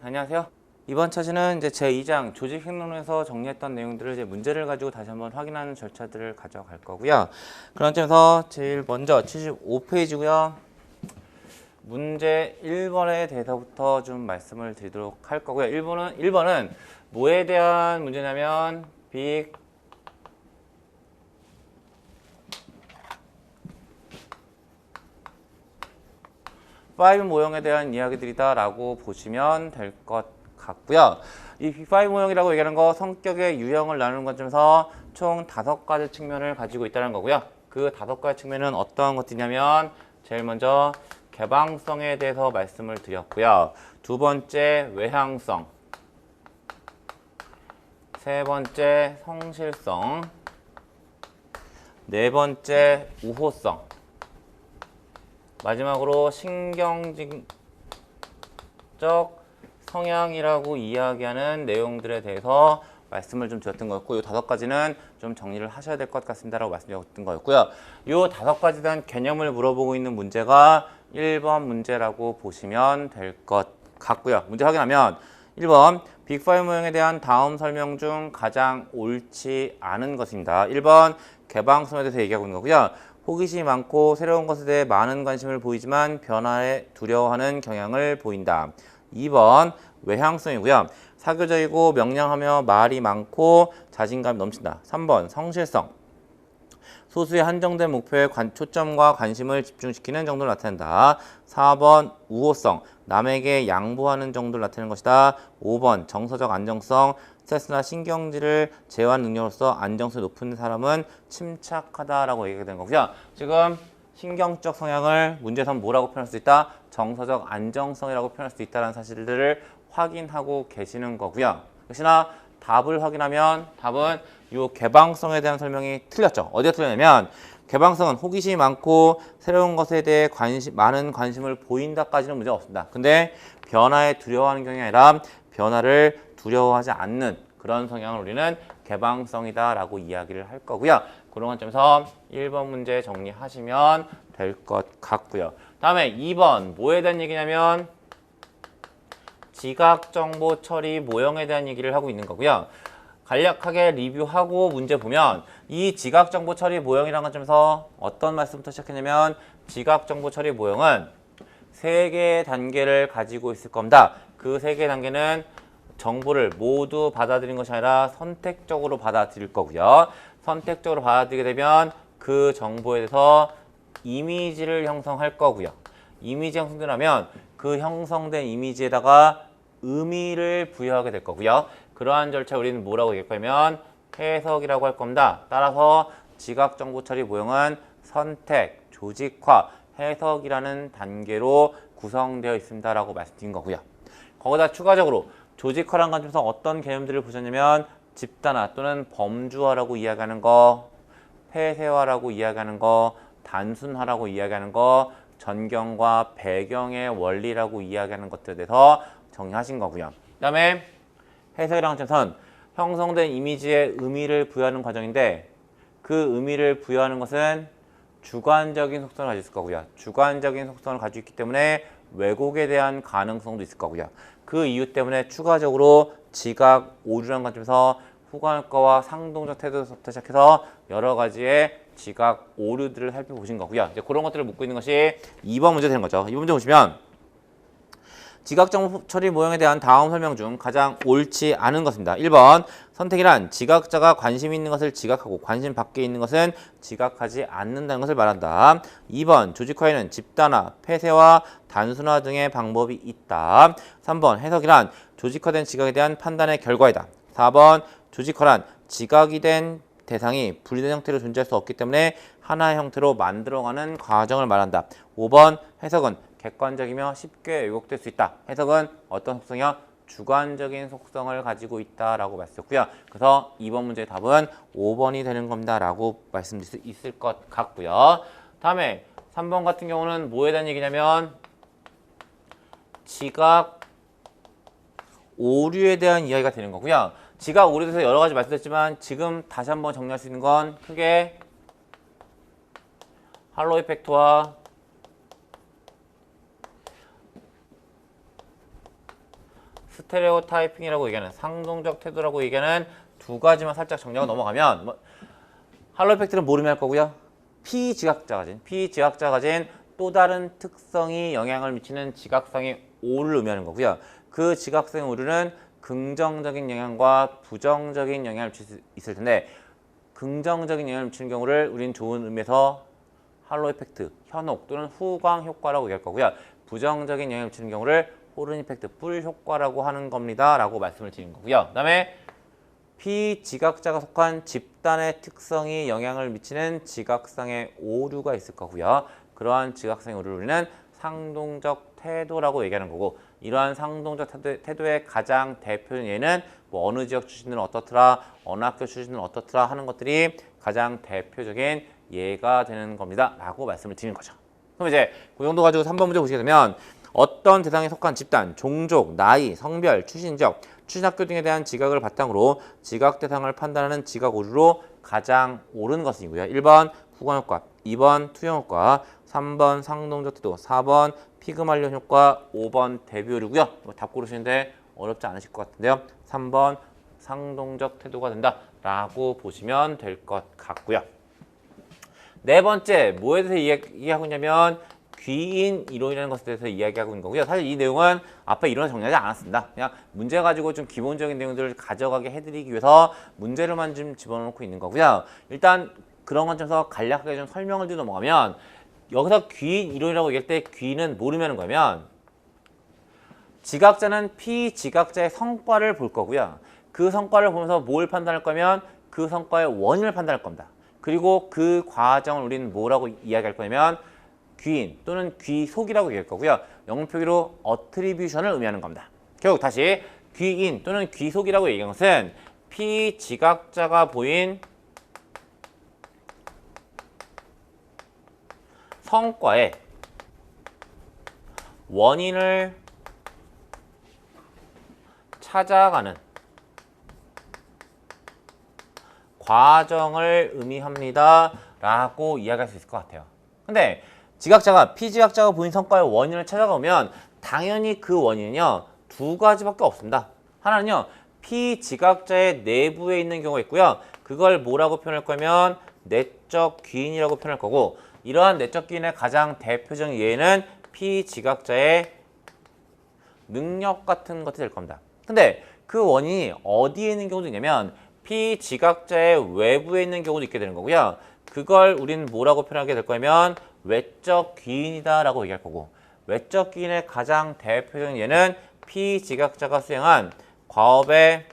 안녕하세요. 이번 차지는 이제 제2장 조직행동론에서 정리했던 내용들을 이제 문제를 가지고 다시 한번 확인하는 절차들을 가져갈 거고요. 그런 점에서 제일 먼저 75페이지고요. 문제 1번에 대해서부터 좀 말씀을 드리도록 할 거고요. 1번은 뭐에 대한 문제냐면 빅 파이브 모형에 대한 이야기들이다 라고 보시면 될 것 같고요. 이 빅5 모형이라고 얘기하는 거 성격의 유형을 나누는 관점에서 총 5가지 측면을 가지고 있다는 거고요. 그 5가지 측면은 어떠한 것들이냐면 제일 먼저 개방성에 대해서 말씀을 드렸고요. 두 번째 외향성, 세 번째 성실성, 네 번째 우호성, 마지막으로 신경직적 성향이라고 이야기하는 내용들에 대해서 말씀을 좀 드렸던 거였고, 이 5가지는 좀 정리를 하셔야 될 것 같습니다라고 말씀드렸던 거였고요. 이 5가지에 대한 개념을 물어보고 있는 문제가 1번 문제라고 보시면 될 것 같고요. 문제 확인하면 1번 빅5 모형에 대한 다음 설명 중 가장 옳지 않은 것입니다. 1번 개방성에 대해서 얘기하고 있는 거고요. 호기심이 많고 새로운 것에 대해 많은 관심을 보이지만 변화에 두려워하는 경향을 보인다. 2번 외향성이고요. 사교적이고 명량하며 말이 많고 자신감이 넘친다. 3번 성실성. 소수의 한정된 목표에 초점과 관심을 집중시키는 정도를 나타낸다. 4번 우호성. 남에게 양보하는 정도를 나타내는 것이다. 5번 정서적 안정성. 스트레스나 신경질을 제어하는 능력으로서 안정성이 높은 사람은 침착하다라고 얘기가 되는 거고요. 지금 신경적 성향을 문제에서 뭐라고 표현할 수 있다? 정서적 안정성이라고 표현할 수 있다는 사실들을 확인하고 계시는 거고요. 역시나 답을 확인하면 답은 이 개방성에 대한 설명이 틀렸죠. 어디가 틀렸냐면 개방성은 호기심이 많고 새로운 것에 대해 많은 관심을 보인다까지는 문제가 없습니다. 근데 변화에 두려워하는 경향이 아니라 변화를 두려워하지 않는 그런 성향을 우리는 개방성이다라고 이야기를 할 거고요. 그런 관점에서 1번 문제 정리하시면 될 것 같고요. 다음에 2번 뭐에 대한 얘기냐면 지각정보 처리 모형에 대한 얘기를 하고 있는 거고요. 간략하게 리뷰하고 문제 보면 이 지각정보 처리 모형이라는 관점에서 어떤 말씀부터 시작했냐면 지각정보 처리 모형은 3개의 단계를 가지고 있을 겁니다. 그 3개의 단계는 정보를 모두 받아들인 것이 아니라 선택적으로 받아들일 거고요. 선택적으로 받아들이게 되면 그 정보에 대해서 이미지를 형성할 거고요. 이미지 형성되면 그 형성된 이미지에다가 의미를 부여하게 될 거고요. 그러한 절차 우리는 뭐라고 얘기할 거냐면 해석이라고 할 겁니다. 따라서 지각정보 처리 모형은 선택, 조직화, 해석이라는 단계로 구성되어 있습니다라고 말씀드린 거고요. 거기다 추가적으로 조직화라는 관점에서 어떤 개념들을 보셨냐면 집단화 또는 범주화라고 이야기하는 거, 폐쇄화라고 이야기하는 거, 단순화라고 이야기하는 거, 전경과 배경의 원리라고 이야기하는 것들에 대해서 정리하신 거고요. 그 다음에 해석이라는 관점에서는 형성된 이미지에 의미를 부여하는 과정인데 그 의미를 부여하는 것은 주관적인 속성을 가지고 있을 거고요. 주관적인 속성을 가지고 있기 때문에 왜곡에 대한 가능성도 있을 거고요. 그 이유 때문에 추가적으로 지각, 오류라는 관점에서 후관과와 상동적 태도부터 시작해서 여러 가지의 지각, 오류들을 살펴보신 거고요. 이제 그런 것들을 묻고 있는 것이 2번 문제 되는 거죠. 2번 문제 보시면 지각정보 처리 모형에 대한 다음 설명 중 가장 옳지 않은 것입니다. 1번 선택이란 지각자가 관심 있는 것을 지각하고 관심 밖에 있는 것은 지각하지 않는다는 것을 말한다. 2번 조직화에는 집단화, 폐쇄화, 단순화 등의 방법이 있다. 3번 해석이란 조직화된 지각에 대한 판단의 결과이다. 4번 조직화란 지각이 된 대상이 분리된 형태로 존재할 수 없기 때문에 하나의 형태로 만들어가는 과정을 말한다. 5번 해석은 객관적이며 쉽게 왜곡될 수 있다. 해석은 어떤 속성이요? 주관적인 속성을 가지고 있다라고 말씀드렸고요. 그래서 2번 문제의 답은 5번이 되는 겁니다. 라고 말씀드릴 수 있을 것 같고요. 다음에 3번 같은 경우는 뭐에 대한 얘기냐면 지각 오류에 대한 이야기가 되는 거고요. 지각 오류에 대해서 여러 가지 말씀드렸지만 지금 다시 한번 정리할 수 있는 건 크게 할로 이펙트와 스테레오타이핑이라고 얘기하는 상동적 태도라고 얘기하는 두 가지만 살짝 정리하고 넘어가면 할로우 이펙트는 뭘 의미할 거고요? 피지각자가 가진 또 다른 특성이 영향을 미치는 지각상의 오류를 의미하는 거고요. 그 지각상의 오류는 긍정적인 영향과 부정적인 영향을 미칠 수 있을 텐데 긍정적인 영향을 미치는 경우를 우린 좋은 의미에서 할로우 이펙트, 현혹 또는 후광 효과라고 얘기할 거고요. 부정적인 영향을 미치는 경우를 호른 이펙트, 뿔 효과라고 하는 겁니다. 라고 말씀을 드린 거고요. 그 다음에 피지각자가 속한 집단의 특성이 영향을 미치는 지각상의 오류가 있을 거고요. 그러한 지각상의 오류를 우리는 상동적 태도라고 얘기하는 거고 이러한 상동적 태도의 가장 대표적인 예는 어느 지역 출신들은 어떻더라, 어느 학교 출신들은 어떻더라 하는 것들이 가장 대표적인 예가 되는 겁니다. 라고 말씀을 드리는 거죠. 그럼 이제 그 정도 가지고 3번 문제 보시게 되면 어떤 대상에 속한 집단, 종족, 나이, 성별, 출신 지역, 출신학교 등에 대한 지각을 바탕으로 지각 대상을 판단하는 지각 오류로 가장 옳은 것이고요. 1번 후광효과, 2번 투영효과, 3번 상동적 태도, 4번 피그말리온 효과, 5번 대비 오류고요. 답 고르시는데 어렵지 않으실 것 같은데요. 3번 상동적 태도가 된다라고 보시면 될 것 같고요. 네 번째, 뭐에 대해서 이야기하고 있냐면 귀인 이론이라는 것에 대해서 이야기하고 있는 거고요. 사실 이 내용은 앞에 이론을 정리하지 않았습니다. 그냥 문제 가지고 좀 기본적인 내용들을 가져가게 해드리기 위해서 문제로만 좀 집어넣고 있는 거고요. 일단 그런 관점에서 간략하게 좀 설명을 드려 넘어가면 여기서 귀인 이론이라고 얘기할 때 귀인은 뭘 의미하는 거냐면 지각자는 피지각자의 성과를 볼 거고요. 그 성과를 보면서 뭘 판단할 거면 그 성과의 원인을 판단할 겁니다. 그리고 그 과정을 우리는 뭐라고 이야기할 거냐면 귀인 또는 귀속이라고 얘기할 거고요. 영문 표기로 attribution을 의미하는 겁니다. 결국 다시 귀인 또는 귀속이라고 얘기한 것은 피지각자가 보인 성과의 원인을 찾아가는 과정을 의미합니다. 라고 이야기할 수 있을 것 같아요. 근데 피지각자가 보인 성과의 원인을 찾아가면 당연히 그 원인은요, 두 가지밖에 없습니다. 하나는요, 피지각자의 내부에 있는 경우가 있고요. 그걸 뭐라고 표현할 거면 내적 귀인이라고 표현할 거고 이러한 내적 귀인의 가장 대표적인 예는 피지각자의 능력 같은 것이 될 겁니다. 근데 그 원인이 어디에 있는 경우도 있냐면 피지각자의 외부에 있는 경우도 있게 되는 거고요. 그걸 우리는 뭐라고 표현하게 될 거면 외적 귀인이다 라고 얘기할 거고 외적 귀인의 가장 대표적인 예는 피지각자가 수행한 과업의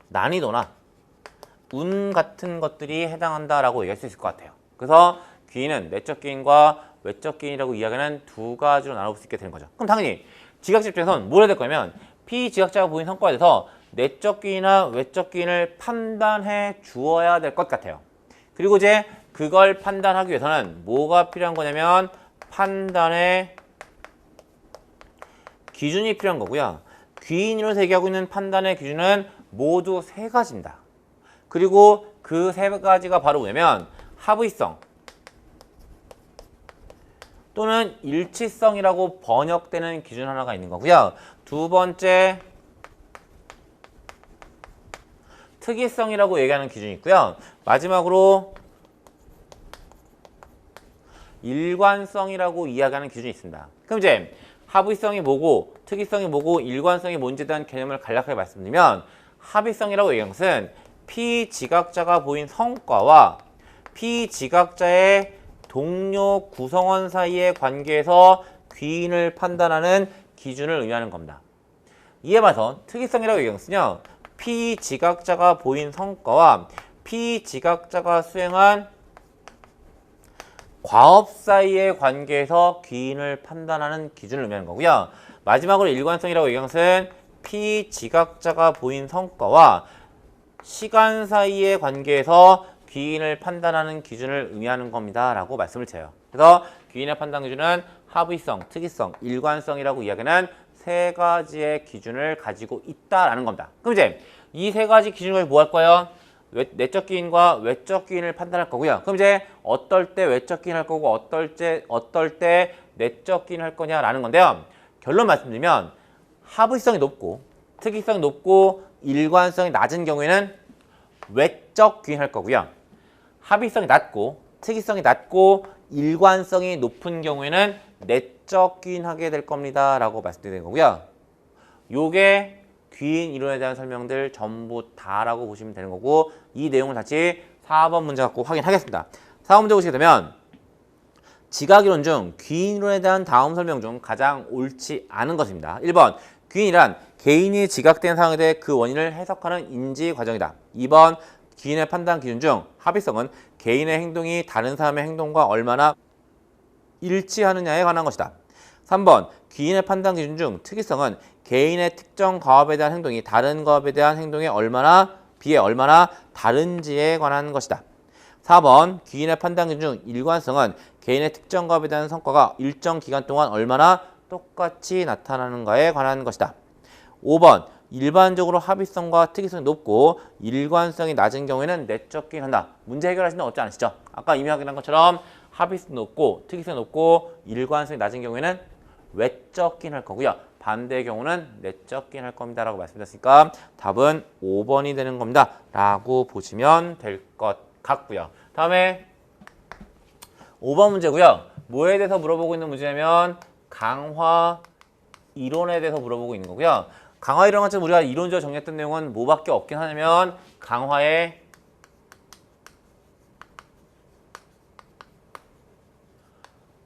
난이도나 운 같은 것들이 해당한다라고 얘기할 수 있을 것 같아요. 그래서 귀인은 내적 귀인과 외적 귀인이라고 이야기하는 두 가지로 나눠볼 수 있게 되는 거죠. 그럼 당연히 지각자 입장에서는 뭘 해야 될 거면 피지각자가 보인 성과에 대해서 내적 귀인이나 외적 귀인을 판단해 주어야 될 것 같아요. 그리고 이제 그걸 판단하기 위해서는 뭐가 필요한 거냐면 판단의 기준이 필요한 거고요. 귀인으로 얘기하고 있는 판단의 기준은 모두 세 가지입니다. 그리고 그 세 가지가 바로 뭐냐면 합의성 또는 일치성이라고 번역되는 기준 하나가 있는 거고요. 두 번째 특이성이라고 얘기하는 기준이 있고요. 마지막으로 일관성이라고 이야기하는 기준이 있습니다. 그럼 이제 합의성이 뭐고 특이성이 뭐고 일관성이 뭔지에 대한 개념을 간략하게 말씀드리면 합의성이라고 얘기하는 것은 피지각자가 보인 성과와 피지각자의 동료 구성원 사이의 관계에서 귀인을 판단하는 기준을 의미하는 겁니다. 이에 맞서 특이성이라고 얘기하는 것은요. 피지각자가 보인 성과와 피지각자가 수행한 과업 사이의 관계에서 귀인을 판단하는 기준을 의미하는 거고요. 마지막으로 일관성이라고 얘기하는 것은 피지각자가 보인 성과와 시간 사이의 관계에서 귀인을 판단하는 기준을 의미하는 겁니다. 라고 말씀을 드려요. 그래서 귀인의 판단 기준은 합의성, 특이성, 일관성이라고 이야기하는 세 가지의 기준을 가지고 있다라는 겁니다. 그럼 이제 이 세 가지 기준을 뭐 할 거예요? 내적 귀인과 외적 귀인을 판단할 거고요. 그럼 이제 어떨 때 외적 귀인 할 거고 어떨 때 내적 귀인 할 거냐라는 건데요. 결론 말씀드리면 하부성이 높고 특이성이 높고 일관성이 낮은 경우에는 외적 귀인할 거고요. 합의성이 낮고 특이성이 낮고 일관성이 높은 경우에는 내적 귀인하게 될 겁니다 라고 말씀드리는 거고요. 요게 귀인 이론에 대한 설명들 전부 다라고 보시면 되는 거고, 이 내용을 다시 4번 문제 갖고 확인하겠습니다. 4번 문제 보시게 되면 지각이론 중 귀인이론에 대한 다음 설명 중 가장 옳지 않은 것입니다. 1번 귀인이란 개인이 지각된 상황에 대해 그 원인을 해석하는 인지 과정이다. 2번 귀인의 판단 기준 중 합의성은 개인의 행동이 다른 사람의 행동과 얼마나 일치하느냐에 관한 것이다. 3번 귀인의 판단 기준 중 특이성은 개인의 특정 과업에 대한 행동이 다른 과업에 대한 행동에 얼마나 다른지에 관한 것이다. 4번 귀인의 판단 기준 중 일관성은 개인의 특정 과업에 대한 성과가 일정 기간 동안 얼마나 똑같이 나타나는가에 관한 것이다. 5번 일반적으로 합의성과 특이성이 높고 일관성이 낮은 경우에는 내적 귀인한다. 문제 해결하시는 거 어렵지 않으시죠? 아까 이미 확인한 것처럼 합의성이 높고 특이성이 높고 일관성이 낮은 경우에는 외적 귀인할 거고요. 반대의 경우는 내적 귀인할 겁니다 라고 말씀드렸으니까 답은 5번이 되는 겁니다 라고 보시면 될 것 같고요. 다음에 5번 문제고요. 뭐에 대해서 물어보고 있는 문제냐면 강화 이론에 대해서 물어보고 있는 거고요. 강화 이론 같은 우리가 이론적으로 정리했던 내용은 뭐밖에 없긴 하냐면 강화의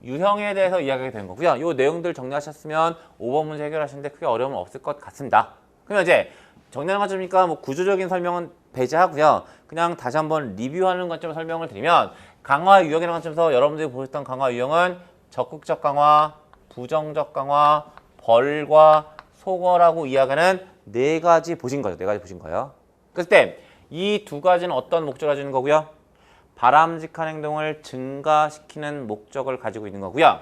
유형에 대해서 이야기하게 되는 거고요. 이 내용들 정리하셨으면 5번 문제 해결하시는데 크게 어려움은 없을 것 같습니다. 그러면 이제 정리하는 관점이니까 뭐 구조적인 설명은 배제하고요. 그냥 다시 한번 리뷰하는 관점으로 설명을 드리면 강화 유형이라는 관점에서 여러분들이 보셨던 강화 유형은 적극적 강화, 부정적 강화, 벌과 소거라고 이야기하는 네 가지 보신 거죠. 네 가지 보신 거예요. 그랬을 때 이 두 가지는 어떤 목적을 가지고 있는 거고요? 바람직한 행동을 증가시키는 목적을 가지고 있는 거고요.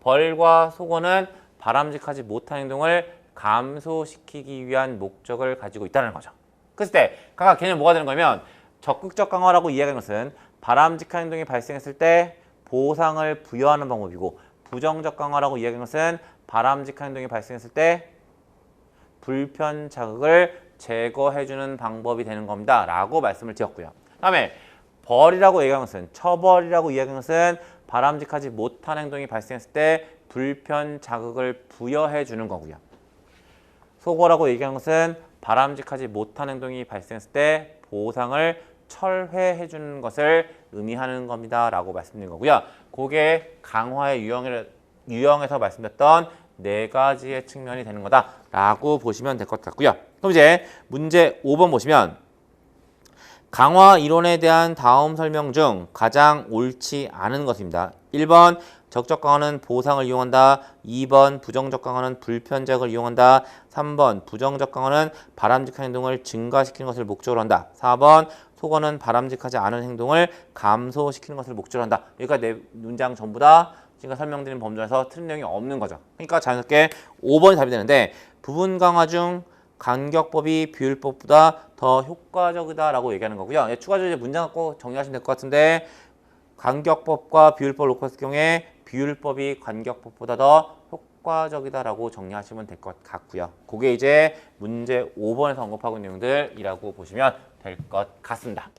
벌과 소거는 바람직하지 못한 행동을 감소시키기 위한 목적을 가지고 있다는 거죠. 그랬을 때 각각 개념 뭐가 되는 거냐면 적극적 강화라고 이야기하는 것은 바람직한 행동이 발생했을 때 보상을 부여하는 방법이고, 부정적 강화라고 이야기하는 것은 바람직한 행동이 발생했을 때 불편 자극을 제거해주는 방법이 되는 겁니다 라고 말씀을 드렸고요. 다음에 벌이라고 얘기하는 것은, 처벌이라고 이야기하는 것은 바람직하지 못한 행동이 발생했을 때 불편 자극을 부여해 주는 거고요. 소거라고 얘기하는 것은 바람직하지 못한 행동이 발생했을 때 보상을 철회해 주는 것을 의미하는 겁니다 라고 말씀드린 거고요. 그게 강화의 유형에서 말씀드렸던 네 가지의 측면이 되는 거다 라고 보시면 될 것 같고요. 그럼 이제 문제 5번 보시면 강화 이론에 대한 다음 설명 중 가장 옳지 않은 것입니다. 1번 적적 강화는 보상을 이용한다. 2번 부정적 강화는 불편작을 이용한다. 3번 부정적 강화는 바람직한 행동을 증가시키는 것을 목적으로 한다. 4번 소거는 바람직하지 않은 행동을 감소시키는 것을 목적으로 한다. 여기가 네 문장 전부 다 지금 설명드린 범주에서 틀린 내용이 없는 거죠. 그러니까 자연스럽게 5번이 답이 되는데, 부분 강화 중 간격법이 비율법보다 더 효과적이다라고 얘기하는 거고요. 추가적으로 이제 문장 갖고 정리하시면 될 것 같은데, 간격법과 비율법을 놓고 봤을 경우에 비율법이 간격법보다 더 효과적이다라고 정리하시면 될 것 같고요. 그게 이제 문제 5번에서 언급하고 있는 내용들이라고 보시면 될 것 같습니다.